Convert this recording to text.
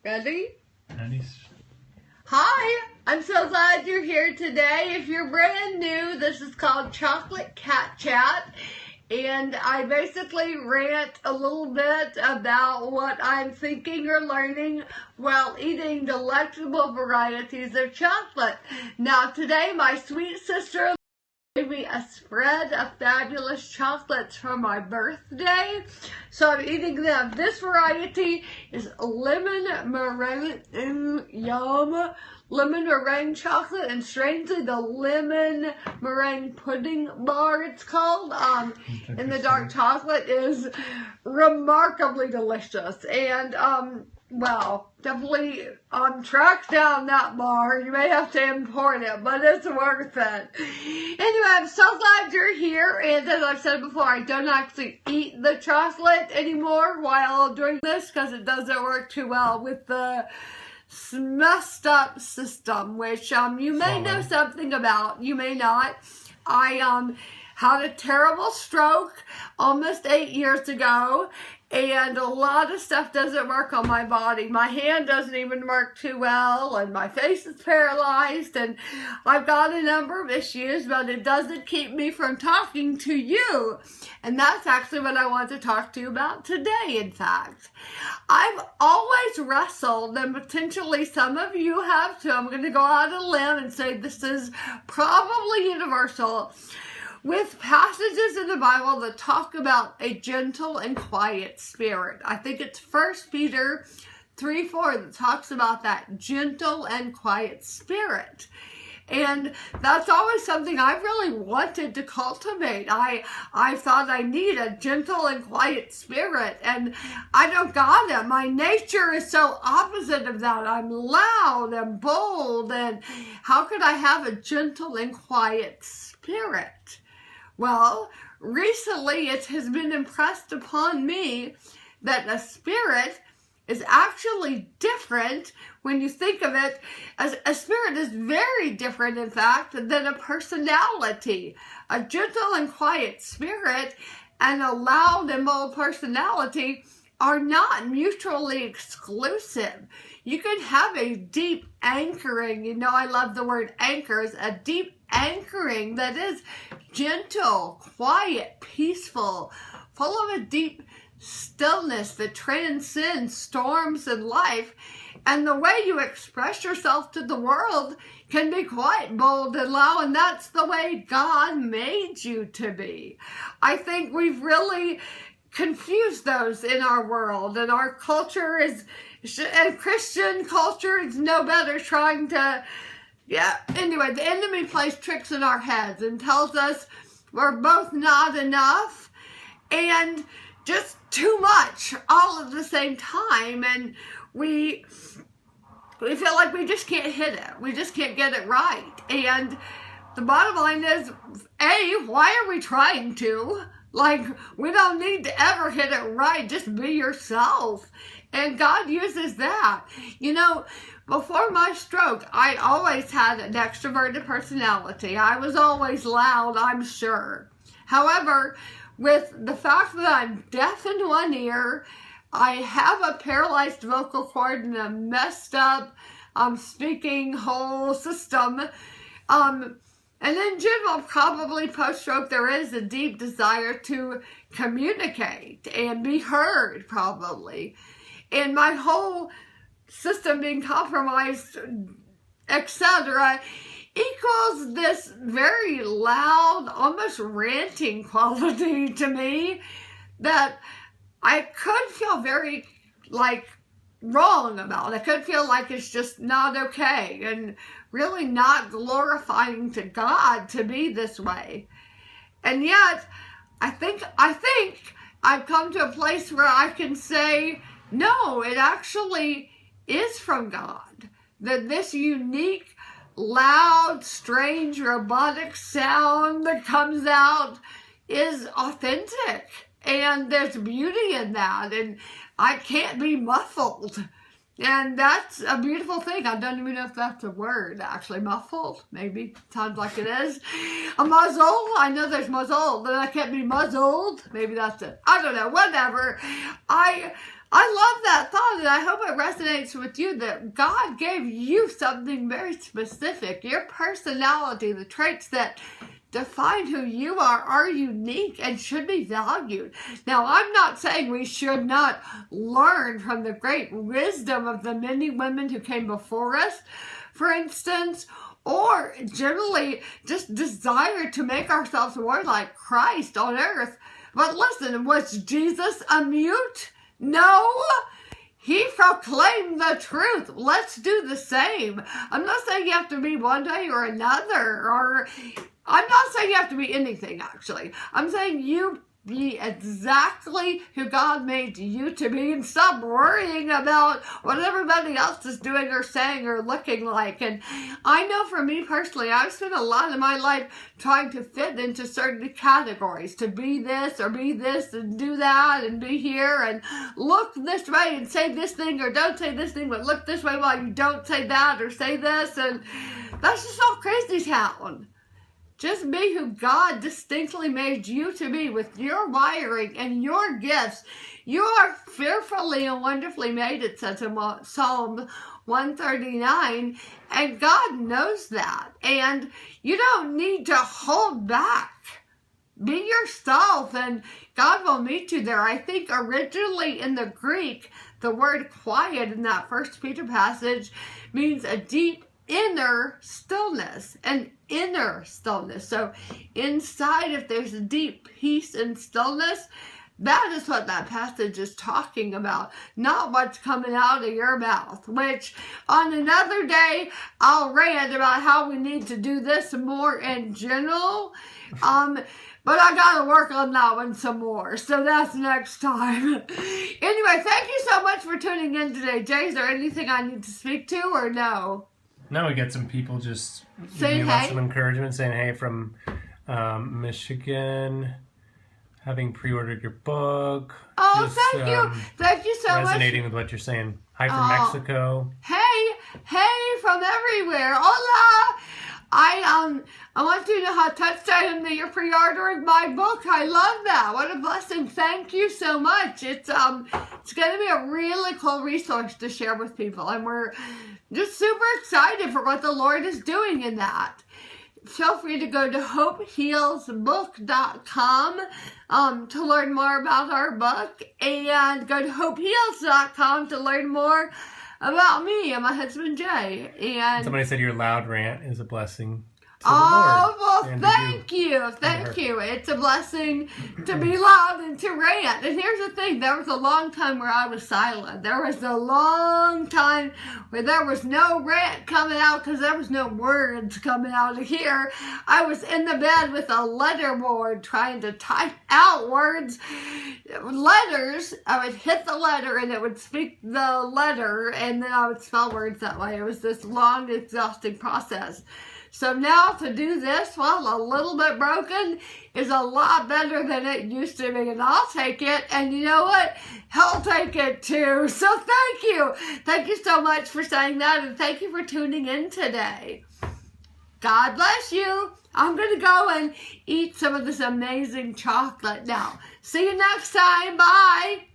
Ready? Ready? Hi, I'm so glad you're here today. If you're brand new, this is called Chocolate Cat Chat. And I basically rant a little bit about what I'm thinking or learning while eating delectable varieties of chocolate. Now today, my sweet sister gave me a spread of fabulous chocolates for my birthday, so I'm eating them. This variety is lemon meringue, yum, lemon meringue chocolate, and strangely the lemon meringue pudding bar it's called, in the dark chocolate is remarkably delicious, and well, definitely track down that bar. You may have to import it, but it's worth it. Anyway, I'm so glad you're here. And as I've said before, I don't actually eat the chocolate anymore while doing this because it doesn't work too well with the messed up system, which you may know something about. You may not. I had a terrible stroke almost 8 years ago. And a lot of stuff doesn't work on my body. My hand doesn't even work too well, and my face is paralyzed, and I've got a number of issues, but it doesn't keep me from talking to you. And that's actually what I want to talk to you about today, in fact. I've always wrestled, and potentially some of you have too. I'm going to go out on a limb and say this is probably universal, with passages in the Bible that talk about a gentle and quiet spirit. I think it's 1 Peter 3:4 that talks about that gentle and quiet spirit. And that's always something I've really wanted to cultivate. I thought I need a gentle and quiet spirit, and I don't got it. My nature is so opposite of that. I'm loud and bold, and how could I have a gentle and quiet spirit? Well, recently it has been impressed upon me that a spirit is actually different when you think of it. As a spirit is very different, in fact, than a personality. A gentle and quiet spirit and a loud and bold personality are not mutually exclusive. You can have a deep anchoring, you know, I love the word anchors, a deep anchoring that is gentle, quiet, peaceful, full of a deep stillness that transcends storms in life. And the way you express yourself to the world can be quite bold and loud, and that's the way God made you to be. I think we've really confused those in our world, and our culture is, and Christian culture is no better trying to, anyway, the enemy plays tricks in our heads and tells us we're both not enough and just too much all at the same time, and we feel like we just can't hit it. We just can't get it right. And the bottom line is, why are we trying to? Like, we don't need to ever hit it right. Just be yourself. And God uses that. You know, before my stroke, I always had an extroverted personality. I was always loud, I'm sure. However, with the fact that I'm deaf in one ear, I have a paralyzed vocal cord and a messed up speaking whole system. And in general, probably post-stroke, there is a deep desire to communicate and be heard, probably. And my whole system being compromised, etc., equals this very loud, almost ranting quality to me that I could feel very, wrong about. I could feel like it's just not okay and really not glorifying to God to be this way. And yet, I think I've come to a place where I can say, no, it actually is from God. That this unique, loud, strange, robotic sound that comes out is authentic. And there's beauty in that. And I can't be muffled. And that's a beautiful thing. I don't even know if that's a word, actually. Muffled, maybe. Sounds like it is. A muzzle. I know there's muzzle, but I can't be muzzled. Maybe that's it. I don't know. Whatever. I love that thought and I hope it resonates with you, that God gave you something very specific. Your personality, the traits that define who you are unique and should be valued. Now, I'm not saying we should not learn from the great wisdom of the many women who came before us, for instance, or generally just desire to make ourselves more like Christ on earth. But listen, was Jesus a mute? No. He proclaimed the truth. Let's do the same. I'm not saying you have to be one way or another, or I'm not saying you have to be anything, actually. I'm saying you be exactly who God made you to be, and stop worrying about what everybody else is doing or saying or looking like. And I know for me personally, I've spent a lot of my life trying to fit into certain categories, to be this or be this and do that and be here and look this way and say this thing, or don't say this thing but look this way while you don't say that or say this. And that's just all crazy town. Just be who God distinctly made you to be, with your wiring and your gifts. You are fearfully and wonderfully made, it says in Psalm 139, and God knows that. And you don't need to hold back. Be yourself, and God will meet you there. I think originally in the Greek, the word quiet in that 1 Peter passage means a deep inner stillness, an inner stillness. So inside, if there's a deep peace and stillness, that is what that passage is talking about, not what's coming out of your mouth, which on another day, I'll rant about how we need to do this more in general. But I gotta work on that one some more, so that's next time. Anyway, thank you so much for tuning in today. Jay, is there anything I need to speak to, or no? No, we got some people just saying giving hey. some encouragement, saying hey from Michigan, having pre-ordered your book. Oh, just, thank you so much. Resonating with what you're saying. Hi from Mexico. Hey from everywhere. Hola. I want you to know how touched I am that you're pre-ordering my book. I love that. What a blessing. Thank you so much. It's going to be a really cool resource to share with people, and we're just super excited for what the Lord is doing in that. Feel free to go to hopehealsbook.com to learn more about our book, and go to hopeheals.com to learn more about me and my husband Jay. And somebody said your loud rant is a blessing to the Lord. Well, thank you. It's a blessing to be loud and to rant. And here's the thing, there was a long time where I was silent. There was a long time where there was no rant coming out because there was no words coming out of here. I was in the bed with a letter board trying to type out letters. I would hit the letter and it would speak the letter, and then I would spell words that way. It was this long, exhausting process. So now to do this, well, a little bit broken is a lot better than it used to be, and I'll take it, and you know what? He'll take it too. So thank you. Thank you so much for saying that, and thank you for tuning in today. God bless you. I'm going to go and eat some of this amazing chocolate now. See you next time. Bye.